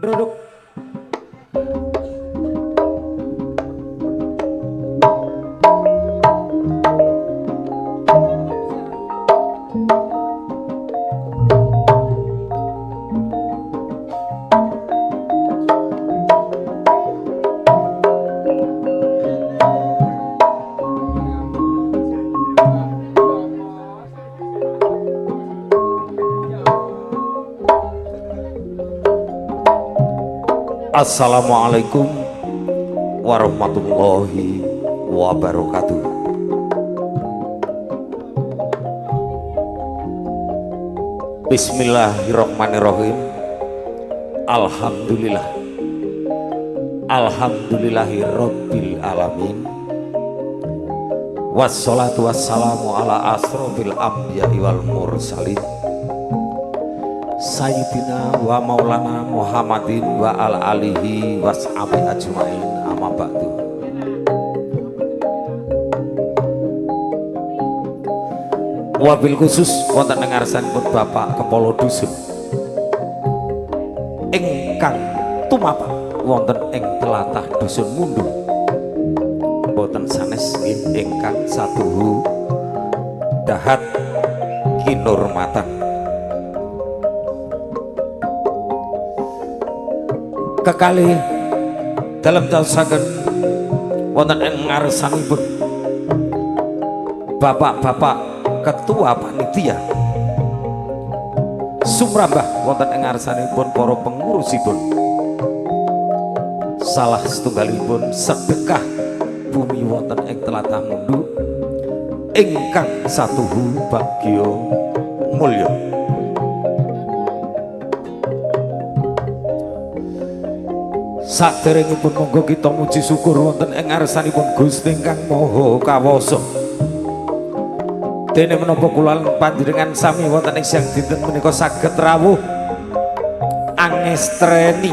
Ndruduk. Assalamualaikum warahmatullahi wabarakatuh. Bismillahirrahmanirrahim. Alhamdulillah. Alhamdulillahirabbil alamin. Wassalatu wassalamu ala asrofil anbiya'i wal mursalin. Sayyidina wa maulana Muhammadin wa ala alihi washabi ajmain amma ba'du. Wabil khusus wonten ing ngarsanipun Bapak Kepala Dusun ingkang tumapak wonten ing tlatah Dusun Mundu boten sanes ingkang satuhu dahat kinurmatan. Kekalih dalam jasaken wonten ing ngarsanipun bapak-bapak ketua panitia sumrambah wonten ing ngarsanipun para pengurusipun salah setunggalipun sedekah bumi wonten ing tlatah Mundu ingkang satuhu bagya mulya. Saderengipun monggo kita muji syukur wonten ing ngarsanipun Gusti ingkang Maha Kawasa. Dene menapa kula panjenengan sami wonten ing siang dinten menika saged rawuh angestreni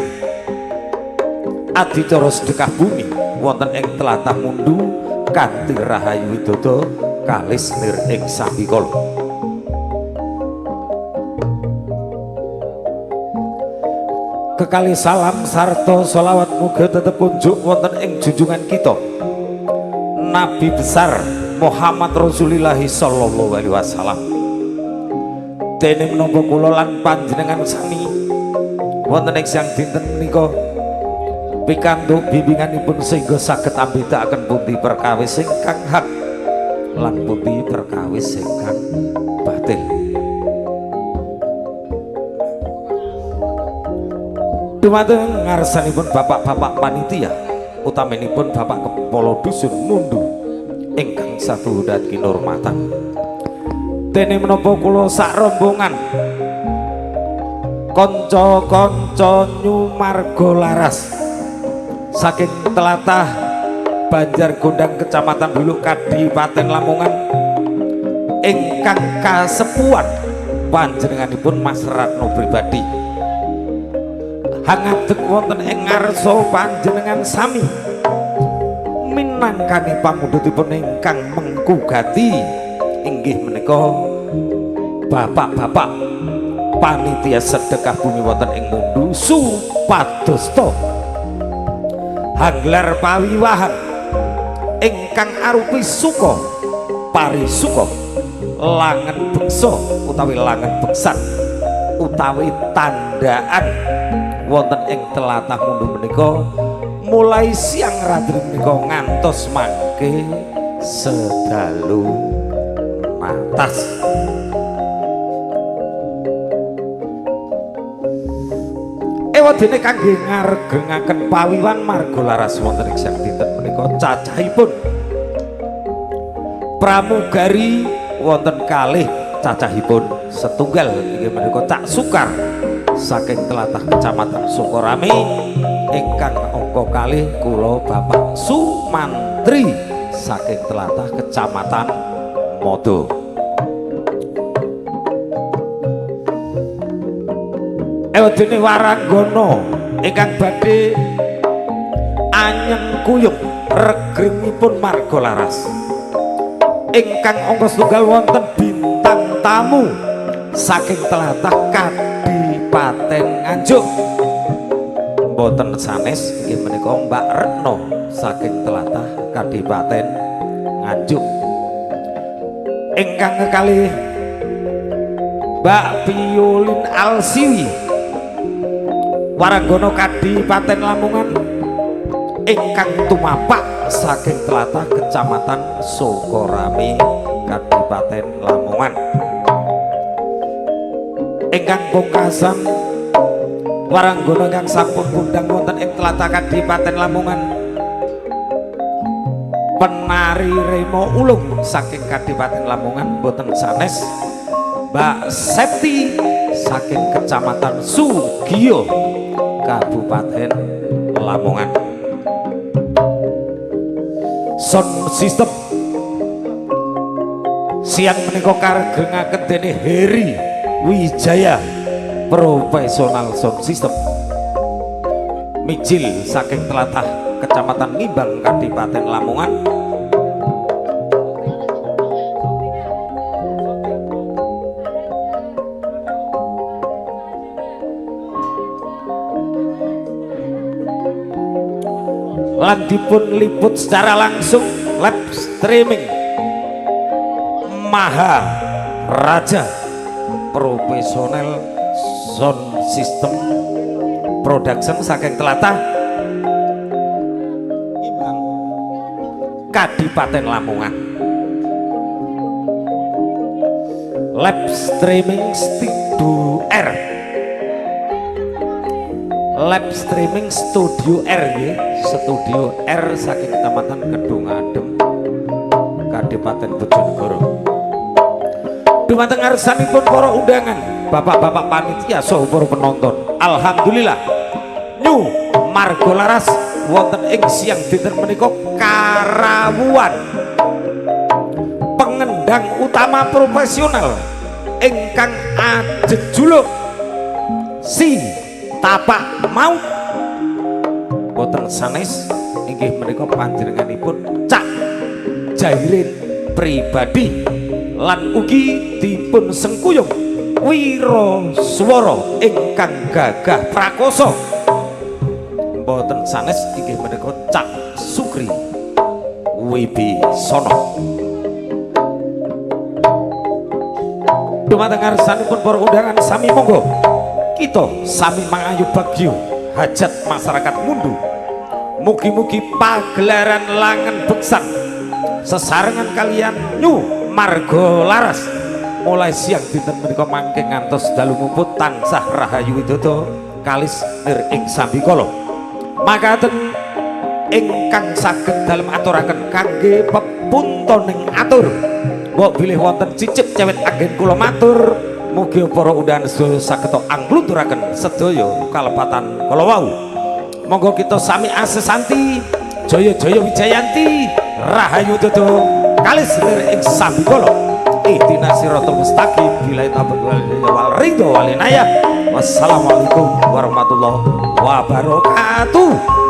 adicara sedekah bumi wonten ing tlatah Mundu kanthi rahayu widodо kalis nir ing sambikala. Kekali salam sarta sholawat muga tetep unjuk wonten ing junjungan kita Nabi besar Muhammad Rasulullah sallallahu alaihi wasallam. Dene menapa kula lan panjenengan sami wonten ing siang dinten menika pikantuk bimbinganipun sehingga saged ambedakaken pundi perkawis ingkang hak lan pundi perkawis ingkang batil. Dumateng ngarsanipun bapak-bapak panitia utaminipun Bapak Kepala Dusun Mundu ingkang satu dan kinurmatan. Dene menapa kula sak rombongan kanca-kanca nyumarga laras saking tlatah Banjargondang Kecamatan Buluk Kadipaten Lamongan ingkang kasepuhan panjenenganipun Mas Ratno pribadi hangadeg wonten ing ngarsa panjenengan sami minangkani pamudhutipun ingkang mengkugati inggih menika bapak-bapak panitia sedekah bumi wonten ing Mundu supadosta hanglar pawiwahan ingkang arupi suka parisuka langen beksa utawi langen beksan utawi tandaan wonten ing tlatah Mundu menika mulai siang radri menika ngantos mangke sedalu matas. Ewadene kangge ngaregengaken pawiwan marga laras wonten ing siang dinten menika cacahipun pramugari wonten kalih cacahipun setunggal inggih menika Cak Sukar saking tlatah Kecamatan Sukorame ingkang angka kalih kula Bapak Sumantri saking tlatah Kecamatan Modo. Ewadene waranggana ingkang badhe anyeng kuyup regrengipun marga laras ingkang angka setunggal wonten bintang tamu saking tlatah Kadipaten Nganjuk boten sanes inggih menika Mbak Retno saking tlatah Kadipaten Nganjuk. Ingkang kekalih Mbak Piolin Alsiwi Waranggana Kadipaten Lamongan ingkang tumapak saking tlatah Kecamatan Sukorame Kadipaten Lamongan. Ingkang pungkasan Waranggana ingkang sampun kondang wonten ing tlatah Kadipaten Lamongan penari Remo Ulung saking Kadipaten Lamongan boten sanes Mbak Septi saking Kecamatan Sugiyo Kabupaten Lamongan. Sound system siang menika karegengaken dening Heri Wijaya profesional sound system mijil saking tlatah Kecamatan Ngimbang Kadipaten Lamongan. Lan dipun liput secara langsung live streaming Maha Raja profesional sound system production saking tlatah Ngimbang Kadipaten Lamongan. Live streaming Studio R, live streaming Studio R ya, Studio R saking Kecamatan Kedung Adem Kadipaten Bojonegoro. Dumateng ngarsanipun para undangan, bapak-bapak panitia saha para penonton, alhamdulillah New Margo Laras wonten ing siang dinten menika karawuhan pengendang utama profesional ingkang ajejuluk si tapak maut boten sanes inggih menika panjenenganipun Cak Jairin pribadi lan ugi dipun sengkuyung Wiro Swara ingkang gagah prakoso boten sanes inggih menika Cak Sukri Wibisono. Dumateng ngarsanipun para undangan sami monggo kita sami mangayu bagyo hajat masyarakat mundu. Mugi-mugi pagelaran langen beksan sesarengan kalian New Margo Laras mulai siang dinten menika mangke ngantos dalu mumput tansah rahayu widodo kalis nir ing sambikala. Makaten ingkang saged dalem aturaken kangge pepuntoning atur mbok bilih wonten cicip cewet anggen kula matur mugi para undangan sedaya saged anggluturaken sedaya kalepatan kala wau. Monggo kita sami asesanti jaya-jaya wijayanti rahayu dodo kalis lir ing sambikala. Ihdinas siratal mustaqim billahi taufiq wal ridho wal inayah. Wassalamualaikum warahmatullahi wabarakatuh.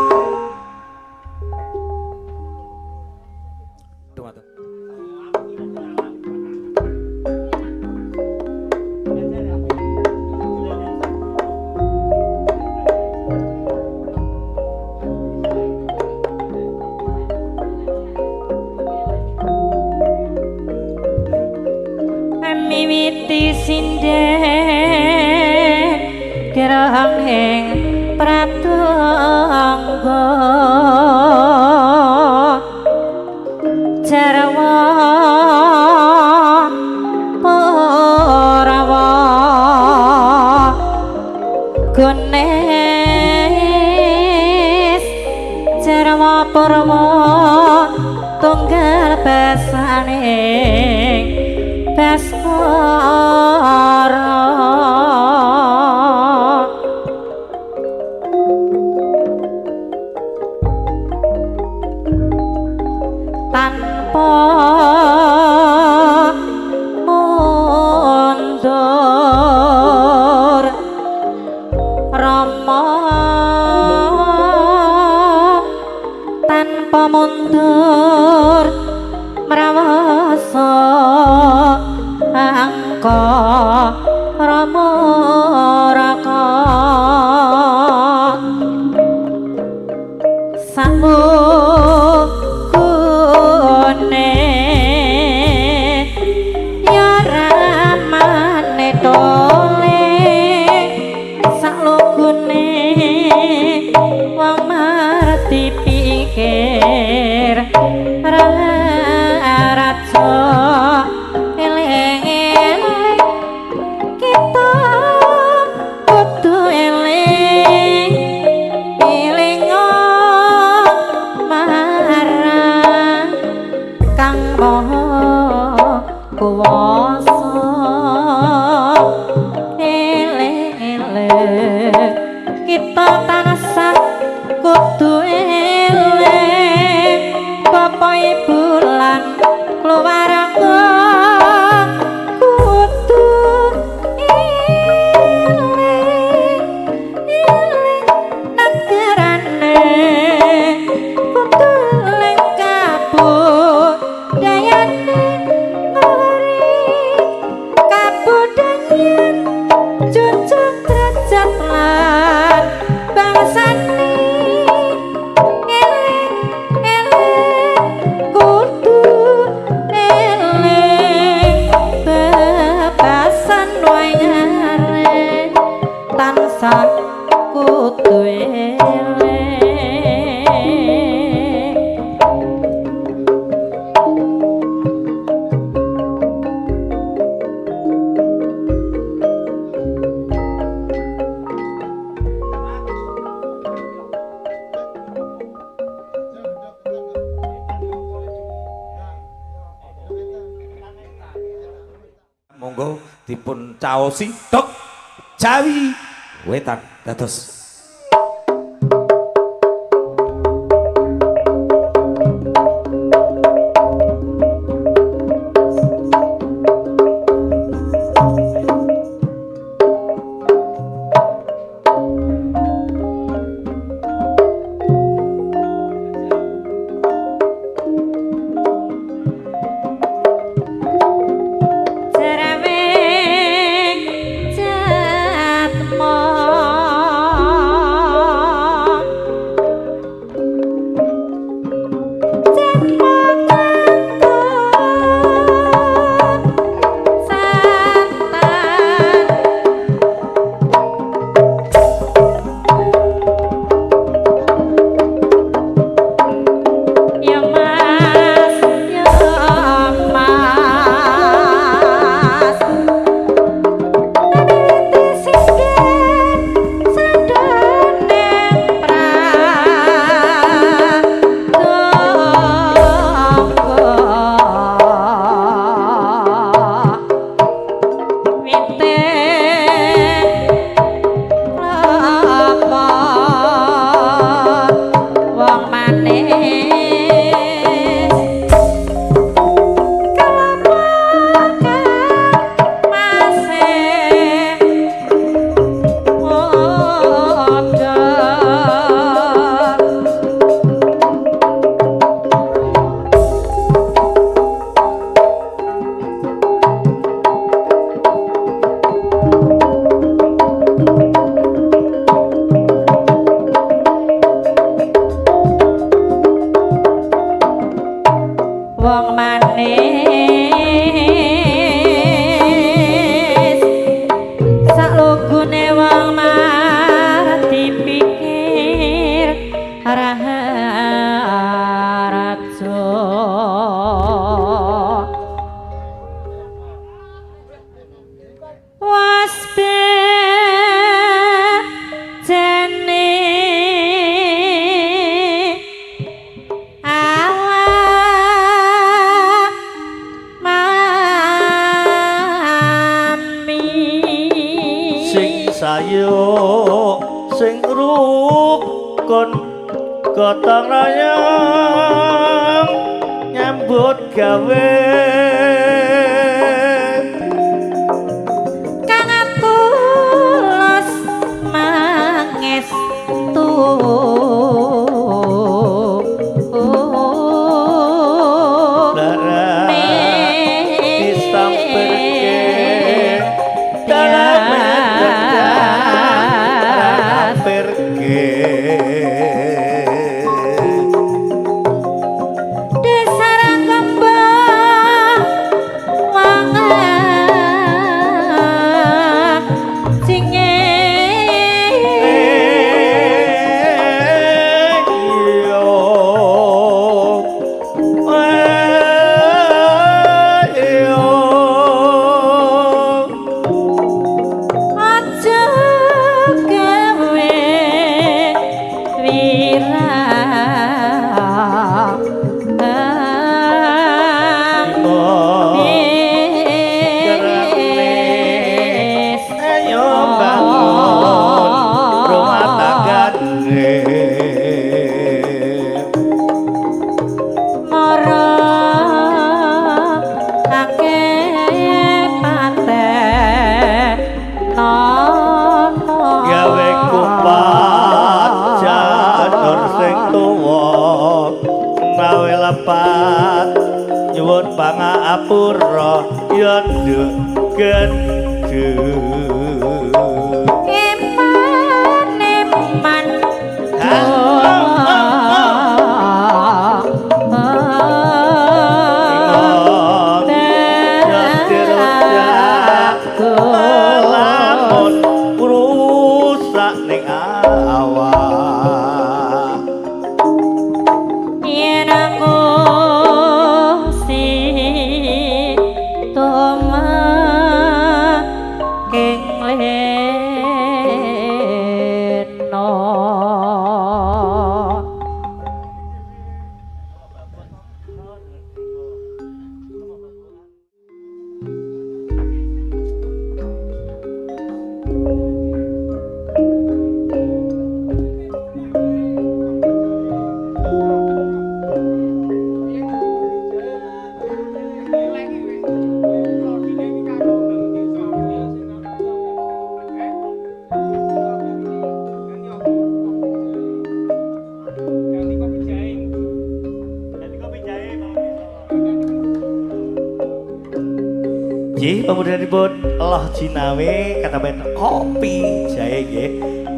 Mimiti sinden kirang ing pratangga jarwa parawa gunes jarwa parawa tunggal besaning Baskara tanpa mundur Rama tanpa mundur mrawasa angka Rama Raka sakmukune ya ramane tole saklukune wong marti pikir raja eling-eling kita kudu eling marang Kang Maha Kuwasa eling-eling kita tansah kudu eling Bapak Ibu lan keluarga kudu eling negarane kudu eling kabudayane ngori kabudayan junjung derajat lan bangsane eling kudu eling bebasan wayare tansah kudu eling monggo dipun caosi Dok Jawi Wetan dados sing rukun gotong royong nyambut gawe kang tulus mangestu ngapura ya deket eman lamun rusak ning awak yen aku si toma keng leno Nggih, pamudhanipun Allah jinawe kataben kopi jahe nggih.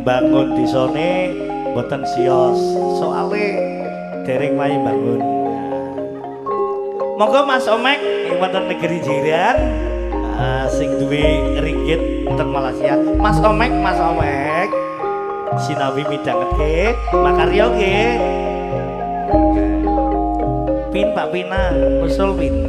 Bangun disone mboten sios soale dereng wae bangun. Monggo Mas Omek ing wonten negeri jiran sing duwe ringgit wonten Malaysia. Mas Omek sinawi midhangetke makarya nggih. Pin Pak Pina, usul pin.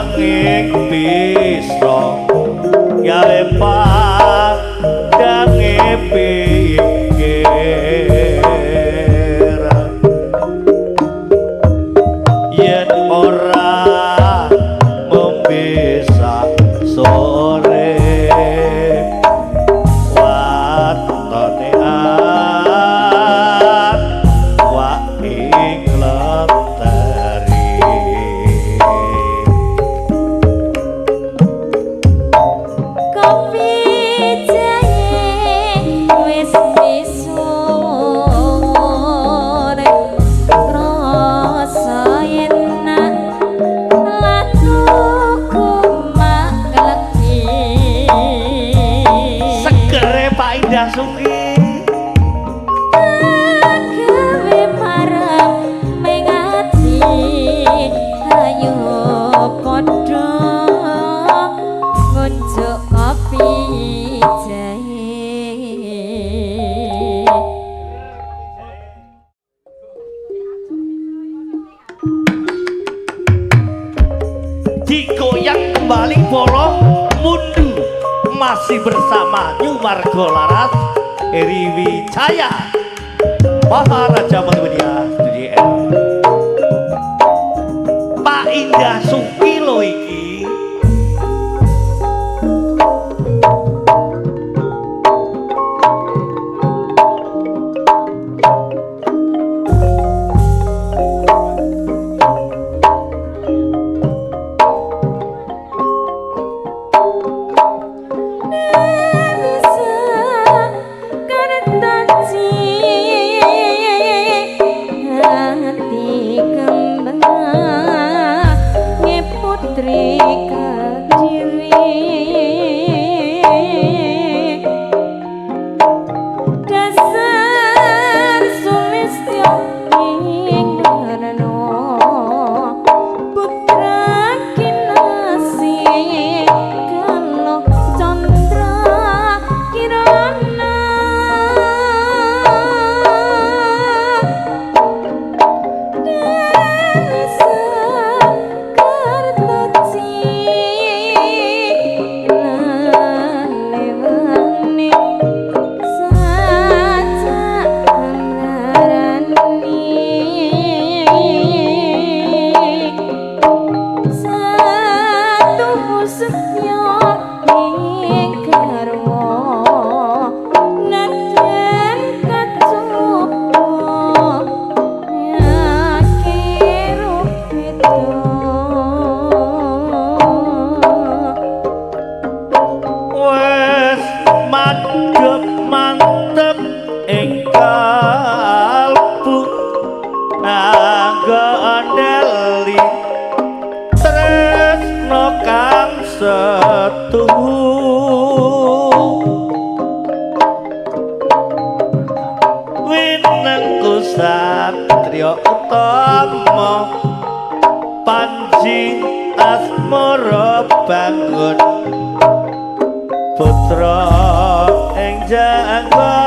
nanging bisa gawe pandange pikir yen ora membisa sore watone wa ing lentari kopi jahe wis misuwur rasa enak latuku magleki segere Pak Indah Suki gawe marem mengati ayo padha ngunjuk kopi jahe digoyang kembali polo mundu masih bersama New Margo Laras Eri Wijaya Maharaja Multimedia Studio M Pak Indah Suki lo iki Satrio Utama Panji Asmara bangun putra ing jangga